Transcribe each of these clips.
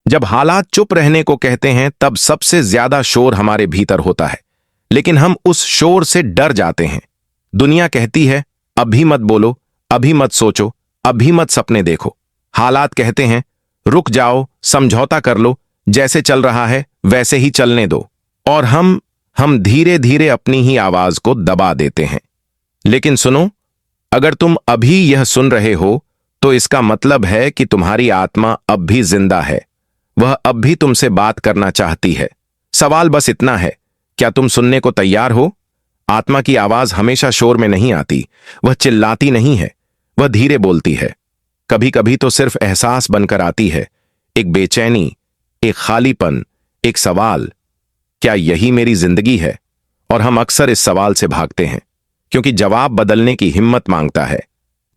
जब हालात चुप रहने को कहते हैं तब सबसे ज्यादा शोर हमारे भीतर होता है, लेकिन हम उस शोर से डर जाते हैं। दुनिया कहती है अभी मत बोलो, अभी मत सोचो, अभी मत सपने देखो। हालात कहते हैं रुक जाओ, समझौता कर लो, जैसे चल रहा है वैसे ही चलने दो। और हम धीरे धीरे अपनी ही आवाज को दबा देते हैं। लेकिन सुनो, अगर तुम अभी यह सुन रहे हो तो इसका मतलब है कि तुम्हारी आत्मा अब भी जिंदा है। वह अब भी तुमसे बात करना चाहती है। सवाल बस इतना है, क्या तुम सुनने को तैयार हो? आत्मा की आवाज हमेशा शोर में नहीं आती, वह चिल्लाती नहीं है, वह धीरे बोलती है। कभी कभी तो सिर्फ एहसास बनकर आती है, एक बेचैनी, एक खालीपन, एक सवाल, क्या यही मेरी जिंदगी है? और हम अक्सर इस सवाल से भागते हैं, क्योंकि जवाब बदलने की हिम्मत मांगता है।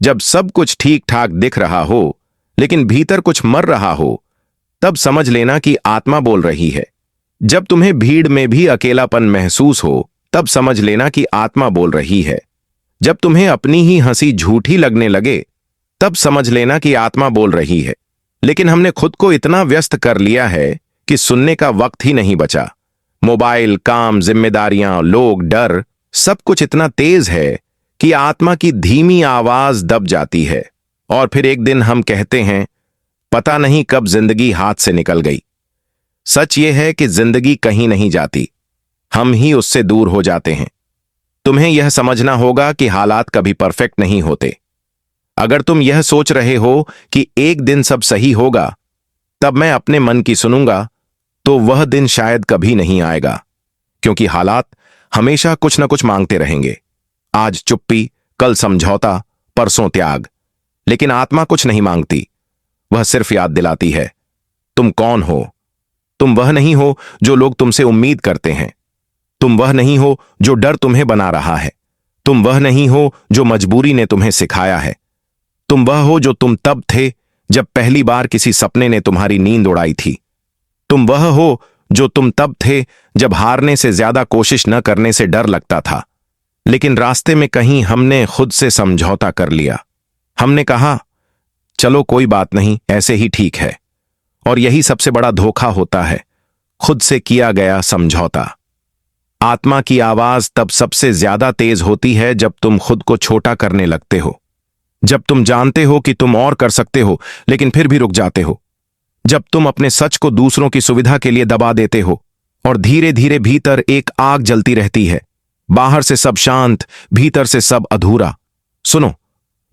जब सब कुछ ठीक ठाक दिख रहा हो, लेकिन भीतर कुछ मर रहा हो, तब समझ लेना कि आत्मा बोल रही है। जब तुम्हें भीड़ में भी अकेलापन महसूस हो, तब समझ लेना कि आत्मा बोल रही है। जब तुम्हें अपनी ही हंसी झूठी लगने लगे, तब समझ लेना कि आत्मा बोल रही है। लेकिन हमने खुद को इतना व्यस्त कर लिया है कि सुनने का वक्त ही नहीं बचा। मोबाइल, काम, जिम्मेदारियां, लोग, डर, सब कुछ इतना तेज है कि आत्मा की धीमी आवाज दब जाती है। और फिर एक दिन हम कहते हैं पता नहीं कब जिंदगी हाथ से निकल गई। सच यह है कि जिंदगी कहीं नहीं जाती, हम ही उससे दूर हो जाते हैं। तुम्हें यह समझना होगा कि हालात कभी परफेक्ट नहीं होते। अगर तुम यह सोच रहे हो कि एक दिन सब सही होगा, तब मैं अपने मन की सुनूंगा, तो वह दिन शायद कभी नहीं आएगा। क्योंकि हालात हमेशा कुछ न कुछ मांगते रहेंगे। आज चुप्पी, कल समझौता, परसों त्याग। लेकिन आत्मा कुछ नहीं मांगती, वह सिर्फ याद दिलाती है तुम कौन हो। तुम वह नहीं हो जो लोग तुमसे उम्मीद करते हैं। तुम वह नहीं हो जो डर तुम्हें बना रहा है। तुम वह नहीं हो जो मजबूरी ने तुम्हें सिखाया है। तुम वह हो जो तुम तब थे जब पहली बार किसी सपने ने तुम्हारी नींद उड़ाई थी। तुम वह हो जो तुम तब थे जब हारने से ज्यादा कोशिश न करने से डर लगता था। लेकिन रास्ते में कहीं हमने खुद से समझौता कर लिया। हमने कहा चलो कोई बात नहीं, ऐसे ही ठीक है। और यही सबसे बड़ा धोखा होता है, खुद से किया गया समझौता। आत्मा की आवाज तब सबसे ज्यादा तेज होती है जब तुम खुद को छोटा करने लगते हो। जब तुम जानते हो कि तुम और कर सकते हो, लेकिन फिर भी रुक जाते हो। जब तुम अपने सच को दूसरों की सुविधा के लिए दबा देते हो और धीरे धीरे भीतर एक आग जलती रहती है। बाहर से सब शांत, भीतर से सब अधूरा। सुनो,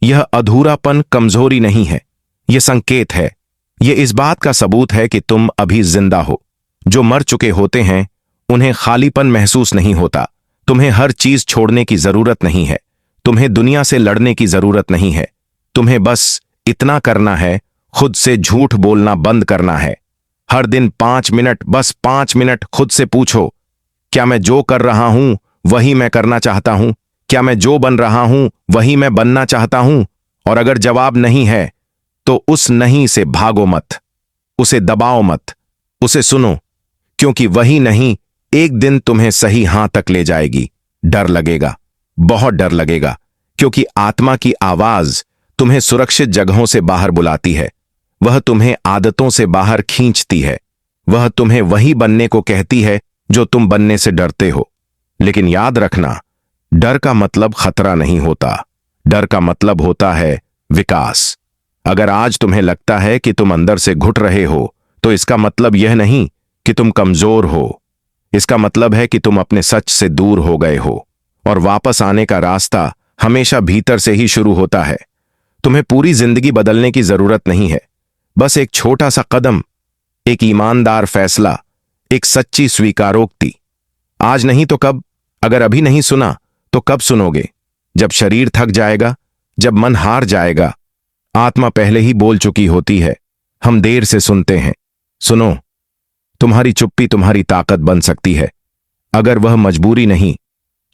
यह अधूरापन कमजोरी नहीं है, यह संकेत है। यह इस बात का सबूत है कि तुम अभी जिंदा हो। जो मर चुके होते हैं उन्हें खालीपन महसूस नहीं होता। तुम्हें हर चीज छोड़ने की जरूरत नहीं है। तुम्हें दुनिया से लड़ने की जरूरत नहीं है। तुम्हें बस इतना करना है, खुद से झूठ बोलना बंद करना है। हर दिन 5 मिनट, बस 5 मिनट खुद से पूछो, क्या मैं जो कर रहा हूं वही मैं करना चाहता हूं? क्या मैं जो बन रहा हूं वही मैं बनना चाहता हूं? और अगर जवाब नहीं है तो उस नहीं से भागो मत, उसे दबाओ मत, उसे सुनो, क्योंकि वही नहीं एक दिन तुम्हें सही हां तक ले जाएगी। डर लगेगा, बहुत डर लगेगा, क्योंकि आत्मा की आवाज तुम्हें सुरक्षित जगहों से बाहर बुलाती है। वह तुम्हें आदतों से बाहर खींचती है। वह तुम्हें वही बनने को कहती है जो तुम बनने से डरते हो। लेकिन याद रखना, डर का मतलब खतरा नहीं होता, डर का मतलब होता है विकास। अगर आज तुम्हें लगता है कि तुम अंदर से घुट रहे हो, तो इसका मतलब यह नहीं कि तुम कमजोर हो। इसका मतलब है कि तुम अपने सच से दूर हो गए हो। और वापस आने का रास्ता हमेशा भीतर से ही शुरू होता है। तुम्हें पूरी जिंदगी बदलने की जरूरत नहीं है, बस एक छोटा सा कदम, एक ईमानदार फैसला, एक सच्ची स्वीकारोक्ति। आज नहीं तो कब? अगर अभी नहीं सुना तो कब सुनोगे? जब शरीर थक जाएगा, जब मन हार जाएगा। आत्मा पहले ही बोल चुकी होती है, हम देर से सुनते हैं। सुनो, तुम्हारी चुप्पी तुम्हारी ताकत बन सकती है, अगर वह मजबूरी नहीं,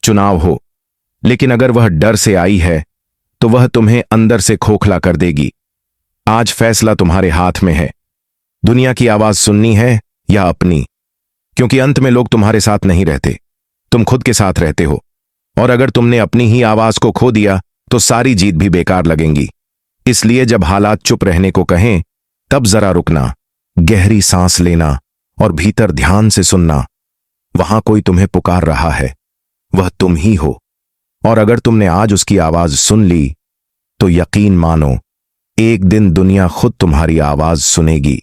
चुनाव हो। लेकिन अगर वह डर से आई है तो वह तुम्हें अंदर से खोखला कर देगी। आज फैसला तुम्हारे हाथ में है, दुनिया की आवाज सुननी है या अपनी। क्योंकि अंत में लोग तुम्हारे साथ नहीं रहते, तुम खुद के साथ रहते हो। और अगर तुमने अपनी ही आवाज को खो दिया तो सारी जीत भी बेकार लगेंगी। इसलिए जब हालात चुप रहने को कहें, तब जरा रुकना, गहरी सांस लेना और भीतर ध्यान से सुनना। वहां कोई तुम्हें पुकार रहा है, वह तुम ही हो। और अगर तुमने आज उसकी आवाज सुन ली तो यकीन मानो, एक दिन दुनिया खुद तुम्हारी आवाज सुनेगी।